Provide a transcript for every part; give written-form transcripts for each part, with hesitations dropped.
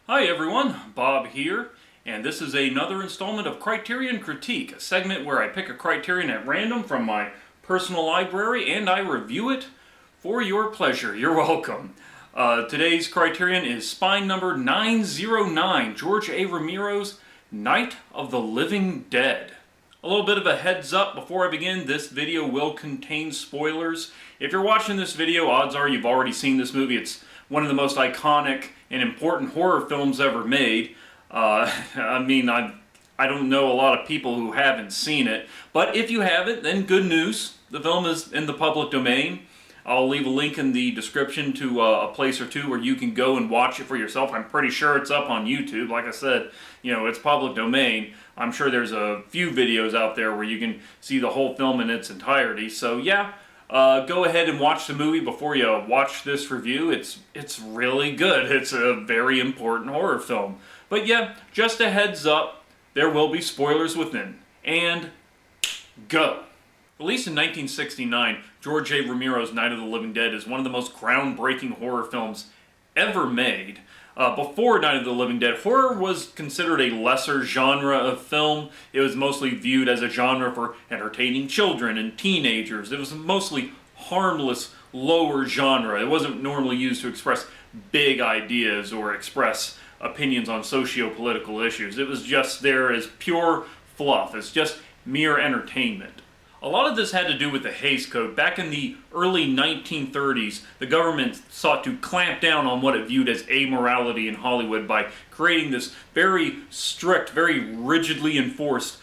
Hi everyone, Bob here, and this is another installment of Criterion Critique, a segment where I pick a Criterion at random from my personal library and I review it for your pleasure. You're welcome. Today's Criterion is spine number 909, George A. Romero's Night of the Living Dead. A little bit of a heads up before I begin, this video will contain spoilers. If you're watching this video, odds are you've already seen this movie. It's one of the most iconic and important horror films ever made. I don't know a lot of people who haven't seen it, but if you haven't, then good news. The film is in the public domain. I'll leave a link in the description to a place or two where you can go and watch it for yourself. I'm pretty sure it's up on YouTube. Like I said, it's public domain. I'm sure there's a few videos out there where you can see the whole film in its entirety. So yeah, go ahead and watch the movie before you watch this review. It's really good. It's a very important horror film. But yeah, just a heads up, there will be spoilers within. And go! Released in 1969, George A. Romero's Night of the Living Dead is one of the most groundbreaking horror films ever made. Before Night of the Living Dead, horror was considered a lesser genre of film. It was mostly viewed as a genre for entertaining children and teenagers. It was mostly harmless, lower genre. It wasn't normally used to express big ideas or express opinions on socio-political issues. It was just there as pure fluff. It's just mere entertainment. A lot of this had to do with the Hays Code. Back in the early 1930s, the government sought to clamp down on what it viewed as amorality in Hollywood by creating this very strict, very rigidly enforced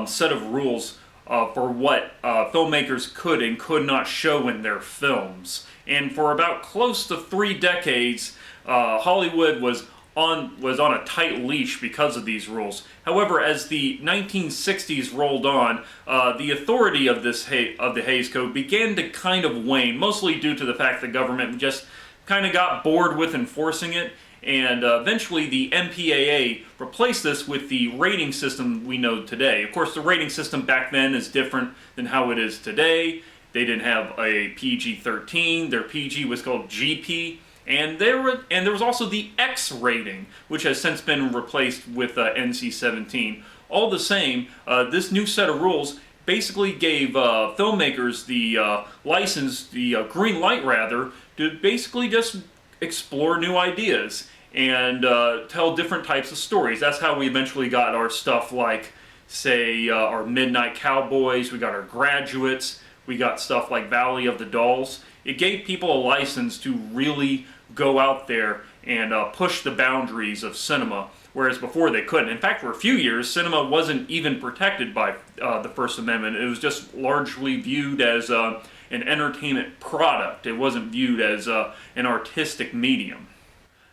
set of rules for what filmmakers could and could not show in their films. And for about close to 3 decades, Hollywood was on a tight leash because of these rules. However, as the 1960s rolled on, the authority of the Hays Code began to kind of wane, mostly due to the fact the government just kind of got bored with enforcing it, and eventually the MPAA replaced this with the rating system we know today. Of course, the rating system back then is different than how it is today. They didn't have a PG-13, their PG was called GP. And there was also the X rating, which has since been replaced with NC-17. All the same, this new set of rules basically gave filmmakers the license, the green light rather, to basically just explore new ideas and tell different types of stories. That's how we eventually got our stuff like, say, our Midnight Cowboys, we got our Graduates, we got stuff like Valley of the Dolls. It gave people a license to really go out there and push the boundaries of cinema, whereas before they couldn't. In fact, for a few years, cinema wasn't even protected by the First Amendment. It was just largely viewed as an entertainment product. It wasn't viewed as an artistic medium.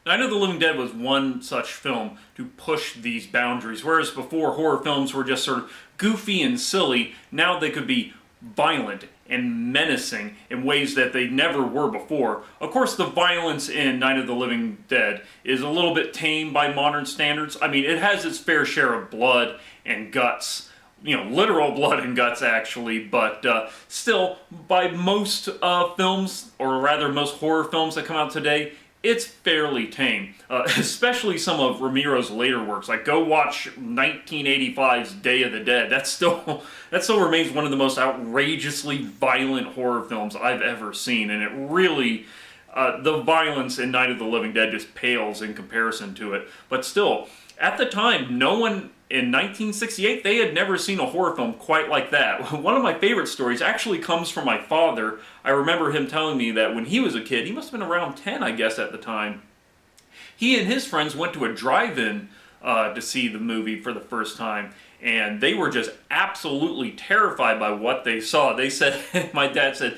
Night of the Living Dead was one such film to push these boundaries, whereas before horror films were just sort of goofy and silly. Now they could be violent and menacing in ways that they never were before. Of course, the violence in Night of the Living Dead is a little bit tame by modern standards. I mean, it has its fair share of blood and guts, literal blood and guts actually, but still, by most films, or rather most horror films that come out today, it's fairly tame, especially some of Romero's later works. Like, go watch 1985's Day of the Dead. That still remains one of the most outrageously violent horror films I've ever seen, and it really, the violence in Night of the Living Dead just pales in comparison to it. But still, at the time, no one in 1968, they had never seen a horror film quite like that. One of my favorite stories actually comes from my father. I remember him telling me that when he was a kid, he must have been around 10, I guess, at the time, he and his friends went to a drive-in to see the movie for the first time, and they were just absolutely terrified by what they saw. They said, my dad said,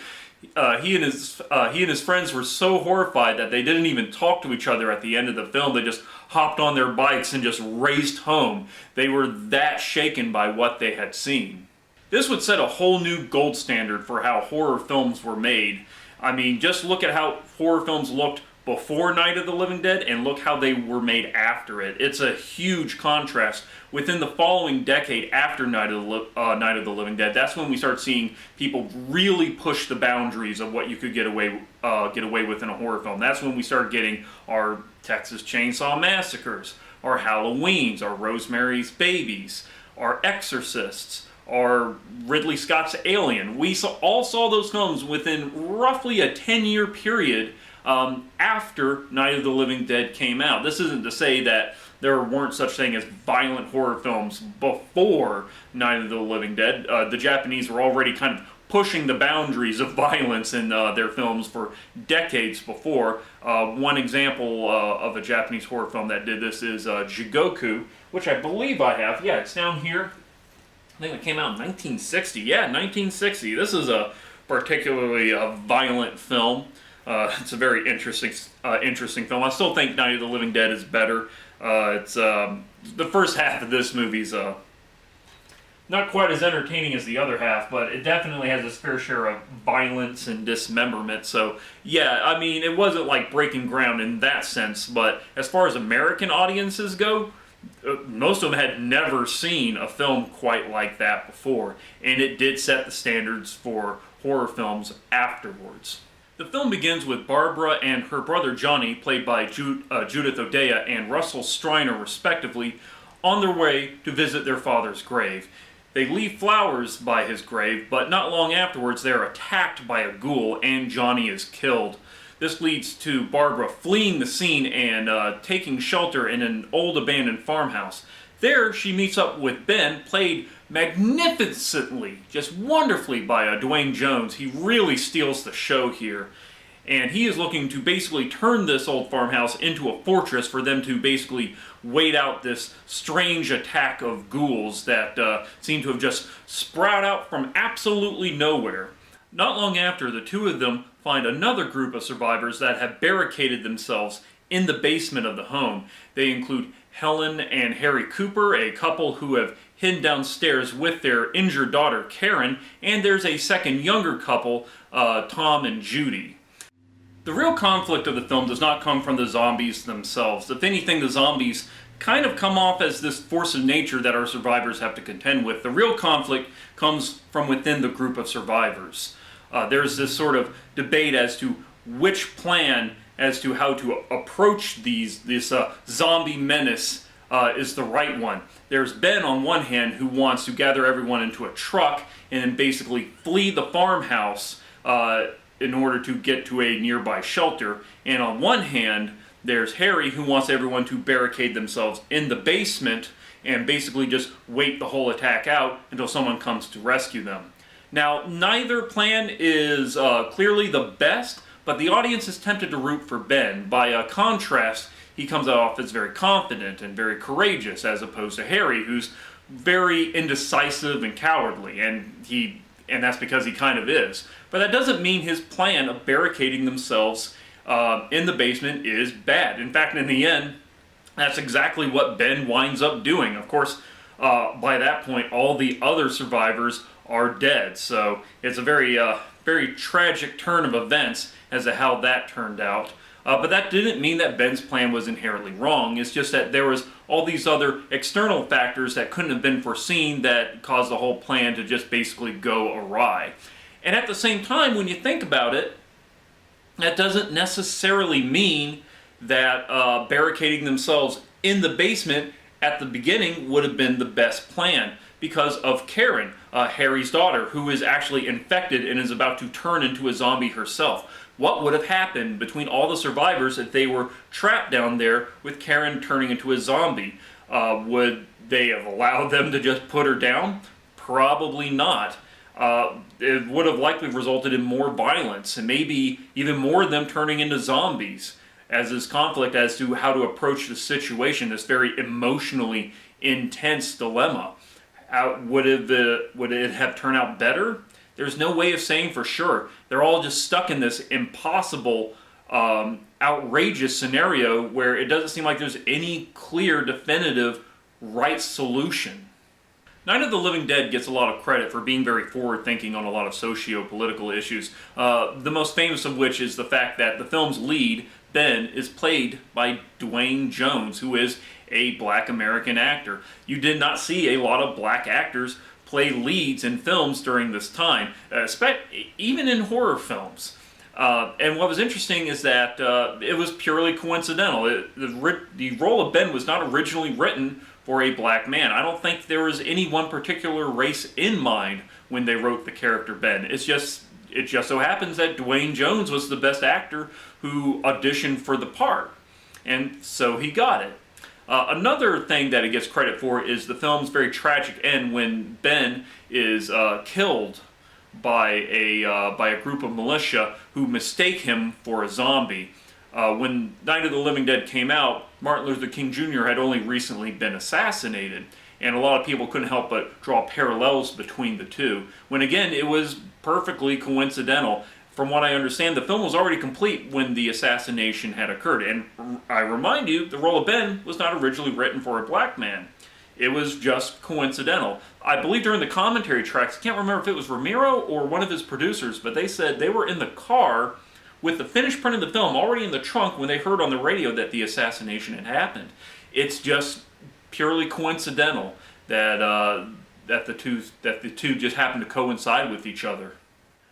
he and his friends were so horrified that they didn't even talk to each other at the end of the film. They just hopped on their bikes and just raced home. They were that shaken by what they had seen. This would set a whole new gold standard for how horror films were made. I mean, just look at how horror films looked before Night of the Living Dead and look how they were made after it. It's a huge contrast. Within the following decade after Night of the Living Dead, that's when we start seeing people really push the boundaries of what you could get away with in a horror film. That's when we start getting our Texas Chainsaw Massacres, our Halloweens, our Rosemary's Babies, our Exorcists, our Ridley Scott's Alien. We all saw those films within roughly a 10-year period after Night of the Living Dead came out. This isn't to say that there weren't such thing as violent horror films before Night of the Living Dead. The Japanese were already kind of pushing the boundaries of violence in their films for decades before. One example of a Japanese horror film that did this is Jigoku, which I believe I have. Yeah, it's down here. I think it came out in 1960. Yeah, 1960. This is a particularly violent film. It's a very interesting film. I still think Night of the Living Dead is better. It's the first half of this movie's not quite as entertaining as the other half, but it definitely has its fair share of violence and dismemberment. So yeah, I mean, it wasn't like breaking ground in that sense, but as far as American audiences go, most of them had never seen a film quite like that before, and it did set the standards for horror films afterwards. The film begins with Barbara and her brother Johnny, played by Judith O'Dea and Russell Striner respectively, on their way to visit their father's grave. They leave flowers by his grave, but not long afterwards they are attacked by a ghoul and Johnny is killed. This leads to Barbara fleeing the scene and taking shelter in an old abandoned farmhouse. There she meets up with Ben, played magnificently, just wonderfully by Dwayne Jones. He really steals the show here. And he is looking to basically turn this old farmhouse into a fortress for them to basically wait out this strange attack of ghouls that seem to have just sprout out from absolutely nowhere. Not long after, the two of them find another group of survivors that have barricaded themselves in the basement of the home. They include Helen and Harry Cooper, a couple who have hidden downstairs with their injured daughter Karen, and there's a second younger couple, Tom and Judy. The real conflict of the film does not come from the zombies themselves. If anything, the zombies kind of come off as this force of nature that our survivors have to contend with. The real conflict comes from within the group of survivors. There's this sort of debate as to which plan as to how to approach this zombie menace is the right one. There's Ben on one hand who wants to gather everyone into a truck and then basically flee the farmhouse in order to get to a nearby shelter. And on one hand, there's Harry who wants everyone to barricade themselves in the basement and basically just wait the whole attack out until someone comes to rescue them. Now, neither plan is clearly the best, but the audience is tempted to root for Ben. By contrast, he comes off as very confident and very courageous, as opposed to Harry, who's very indecisive and cowardly, and that's because he kind of is. But that doesn't mean his plan of barricading themselves in the basement is bad. In fact, in the end, that's exactly what Ben winds up doing. Of course, by that point, all the other survivors are dead. So it's a very tragic turn of events as to how that turned out. But that didn't mean that Ben's plan was inherently wrong. It's just that there was all these other external factors that couldn't have been foreseen that caused the whole plan to just basically go awry. And at the same time, when you think about it, that doesn't necessarily mean that barricading themselves in the basement at the beginning would have been the best plan, because of Karen, Harry's daughter, who is actually infected and is about to turn into a zombie herself. What would have happened between all the survivors if they were trapped down there with Karen turning into a zombie? Would they have allowed them to just put her down? Probably not. It would have likely resulted in more violence and maybe even more of them turning into zombies, as this conflict as to how to approach the situation, this very emotionally intense dilemma. Would it have turned out better? There's no way of saying for sure. They're all just stuck in this impossible, outrageous scenario where it doesn't seem like there's any clear, definitive, right solution. Night of the Living Dead gets a lot of credit for being very forward-thinking on a lot of socio-political issues. The most famous of which is the fact that the film's lead, Ben, is played by Duane Jones, who is a black American actor. You did not see a lot of black actors play leads in films during this time, even in horror films. And what was interesting is that it was purely coincidental. The role of Ben was not originally written for a black man. I don't think there was any one particular race in mind when they wrote the character Ben. It just so happens that Duane Jones was the best actor who auditioned for the part, and so he got it. Another thing that it gets credit for is the film's very tragic end when Ben is killed by a group of militia who mistake him for a zombie. When Night of the Living Dead came out, Martin Luther King Jr. had only recently been assassinated, and a lot of people couldn't help but draw parallels between the two, when again it was perfectly coincidental. From what I understand, the film was already complete when the assassination had occurred, and I remind you, the role of Ben was not originally written for a black man. It was just coincidental. I believe during the commentary tracks, I can't remember if it was Romero or one of his producers, but they said they were in the car with the finished print of the film already in the trunk when they heard on the radio that the assassination had happened. It's just purely coincidental that the two just happened to coincide with each other.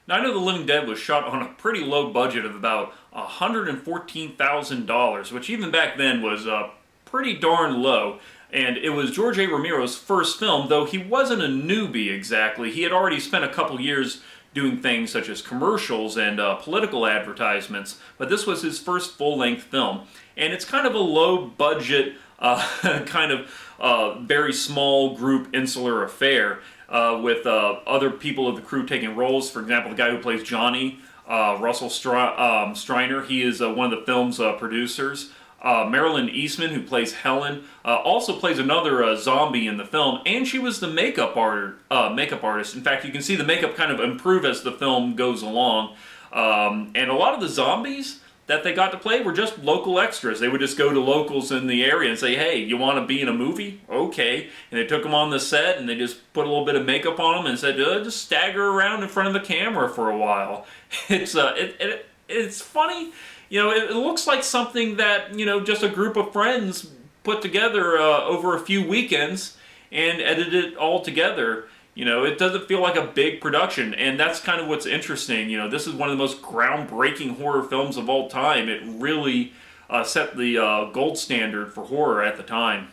Night of the Living Dead was shot on a pretty low budget of about $114,000, which even back then was pretty darn low. And it was George A. Romero's first film, though he wasn't a newbie exactly. He had already spent a couple years doing things such as commercials and political advertisements, but this was his first full-length film. And it's kind of a low-budget, kind of very small group insular affair with other people of the crew taking roles. For example, the guy who plays Johnny, Russell Striner, he is one of the film's producers. Marilyn Eastman, who plays Helen, also plays another zombie in the film, and she was the makeup artist. In fact, you can see the makeup kind of improve as the film goes along. And a lot of the zombies that they got to play were just local extras. They would just go to locals in the area and say, "Hey, you want to be in a movie? Okay." And they took them on the set, and they just put a little bit of makeup on them and said, "Just stagger around in front of the camera for a while." It's funny. You know, it looks like something that, just a group of friends put together over a few weekends and edited it all together. It doesn't feel like a big production, and that's kind of what's interesting. This is one of the most groundbreaking horror films of all time. It really set the gold standard for horror at the time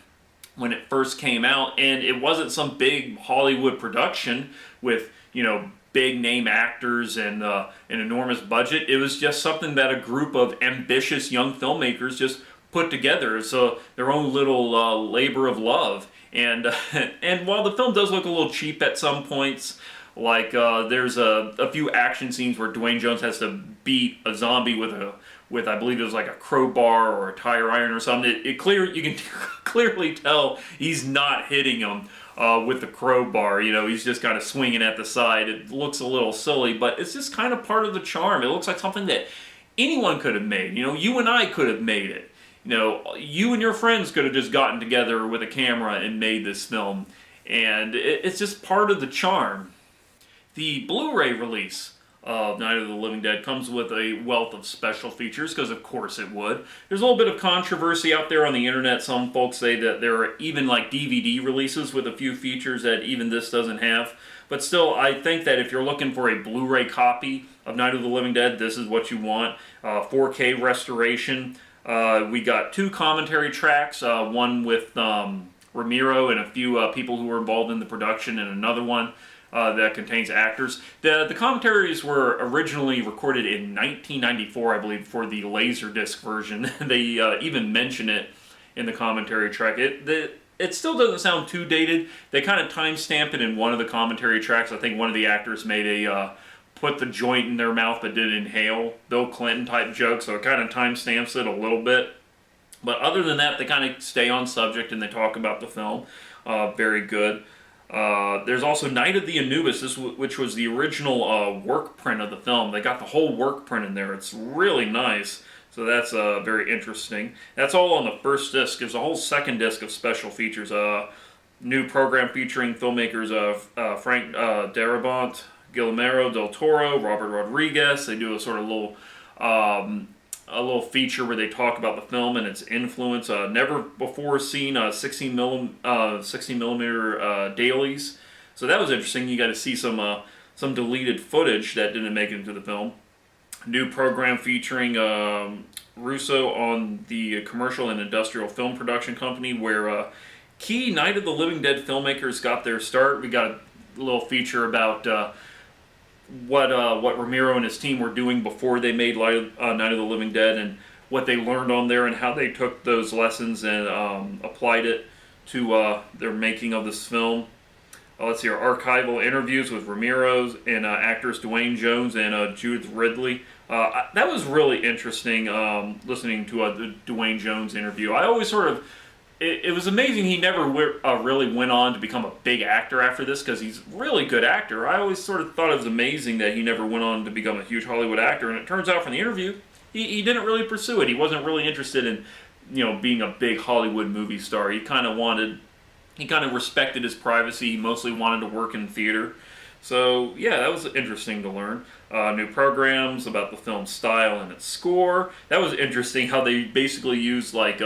when it first came out, and it wasn't some big Hollywood production with, big name actors and an enormous budget. It was just something that a group of ambitious young filmmakers just put together. So their own little labor of love. And and while the film does look a little cheap at some points, like there's a few action scenes where Duane Jones has to beat a zombie with I believe it was like a crowbar or a tire iron or something. You can clearly tell he's not hitting him with the crowbar. He's just kind of swinging at the side. It looks a little silly, but it's just kind of part of the charm. It looks like something that anyone could have made. You and I could have made it. You and your friends could have just gotten together with a camera and made this film. And it's just part of the charm. The Blu-ray release of Night of the Living Dead comes with a wealth of special features, because of course it would. There's a little bit of controversy out there on the internet. Some folks say that there are even like DVD releases with a few features that even this doesn't have. But still, I think that if you're looking for a Blu-ray copy of Night of the Living Dead, this is what you want. 4K restoration. We got 2 commentary tracks, one with Romero and a few people who were involved in the production, and another one that contains actors. The commentaries were originally recorded in 1994, I believe, for the Laserdisc version. They even mention it in the commentary track. It still doesn't sound too dated. They kind of timestamp it in one of the commentary tracks. I think one of the actors made a put the joint in their mouth but did inhale Bill Clinton type joke, so it kind of timestamps it a little bit. But other than that, they kind of stay on subject and they talk about the film. Very good. There's also Night of the Anubis, which was the original work print of the film. They got the whole work print in there. It's really nice. So that's very interesting. That's all on the first disc. There's a whole second disc of special features. New program featuring filmmakers of Frank Darabont, Guillermo del Toro, Robert Rodriguez. They do a sort of a little feature where they talk about the film and its influence. Never before seen 16 millimeter dailies, so that was interesting. You got to see some deleted footage that didn't make it into the film. New program featuring Russo on the commercial and industrial film production company, where key Night of the Living Dead filmmakers got their start. We got a little feature about what Romero and his team were doing before they made Night of the Living Dead, and what they learned on there, and how they took those lessons and applied it to their making of this film. Let's see, our archival interviews with Romero and actors Dwayne Jones and Judith Ridley. That was really interesting, listening to the Dwayne Jones interview. I always sort of, it was amazing he never really went on to become a big actor after this, because he's a really good actor. I always sort of thought it was amazing that he never went on to become a huge Hollywood actor, and it turns out from the interview, he didn't really pursue it. He wasn't really interested in, being a big Hollywood movie star. He kind of respected his privacy. He mostly wanted to work in theater. So, yeah, that was interesting to learn. New programs about the film's style and its score. That was interesting how they basically used, like,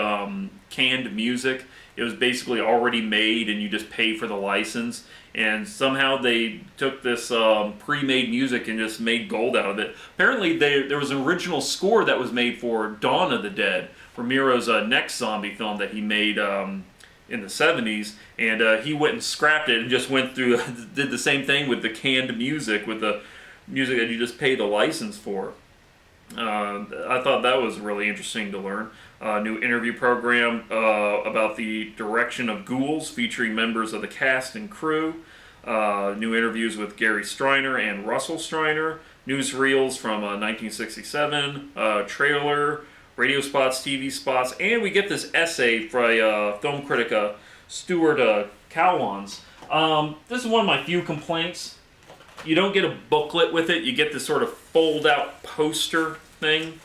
canned music. It was basically already made, and you just pay for the license. And somehow they took this pre-made music and just made gold out of it. Apparently, there was an original score that was made for Dawn of the Dead, Romero's next zombie film that he made in the 70s, and he went and scrapped it and just went through, did the same thing with the canned music, with the music that you just pay the license for. I thought that was really interesting to learn. New interview program about the direction of Ghouls, featuring members of the cast and crew. New interviews with Gary Striner and Russell Striner. Newsreels from 1967. Trailer, radio spots, TV spots, and we get this essay by film critic Stuart Cowans. This is one of my few complaints. You don't get a booklet with it. You get this sort of fold-out poster thing.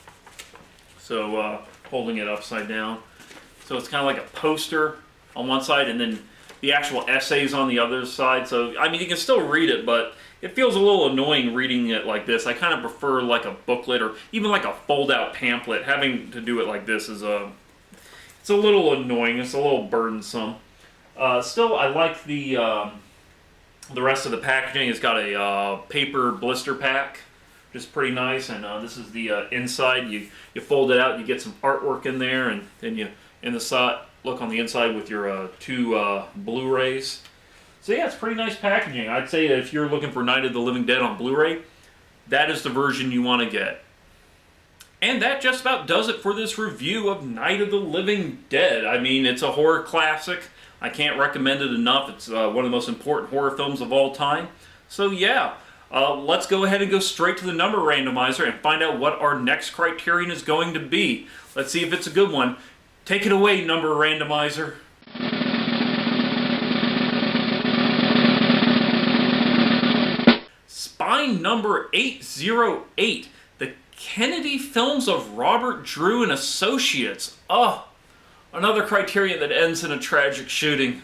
So, holding it upside down. So it's kind of like a poster on one side, and then the actual essays on the other side. So, I mean, you can still read it, but it feels a little annoying reading it like this. I kind of prefer like a booklet, or even like a fold-out pamphlet. Having to do it like this is it's a little annoying. It's a little burdensome. Still, I like the rest of the packaging. It's got a paper blister pack, which is pretty nice. And this is the inside. You fold it out, you get some artwork in there, and then you look on the inside with your two Blu-rays. So yeah, it's pretty nice packaging. I'd say that if you're looking for Night of the Living Dead on Blu-ray, that is the version you want to get. And that just about does it for this review of Night of the Living Dead. I mean, it's a horror classic. I can't recommend it enough. It's one of the most important horror films of all time. So yeah, let's go ahead and go straight to the number randomizer and find out what our next criterion is going to be. Let's see if it's a good one. Take it away, number randomizer. Spine number 808, the Kennedy Films of Robert Drew and Associates. Oh, another criterion that ends in a tragic shooting.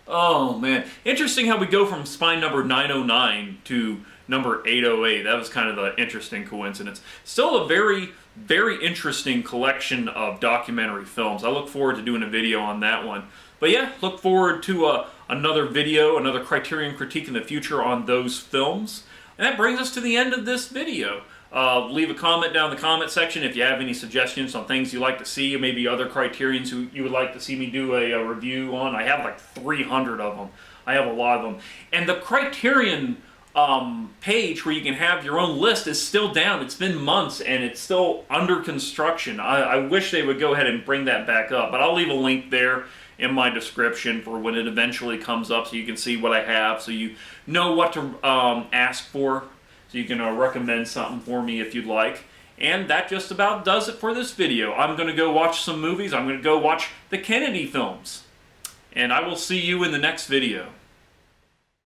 Oh man, interesting how we go from spine number 909 to number 808. That was kind of an interesting coincidence. Still a very, very interesting collection of documentary films. I look forward to doing a video on that one. But yeah, look forward to another video, another Criterion critique in the future on those films. And that brings us to the end of this video. Leave a comment down in the comment section if you have any suggestions on things you'd like to see, or maybe other Criterions who you would like to see me do a review on. I have like 300 of them. I have a lot of them. And the Criterion page where you can have your own list is still down. It's been months and it's still under construction. I wish they would go ahead and bring that back up, but I'll leave a link there in my description for when it eventually comes up, so you can see what I have, so you know what to ask for, so you can recommend something for me if you'd like. And that just about does it for this video. I'm going to go watch some movies. I'm going to go watch the Kennedy films. And I will see you in the next video.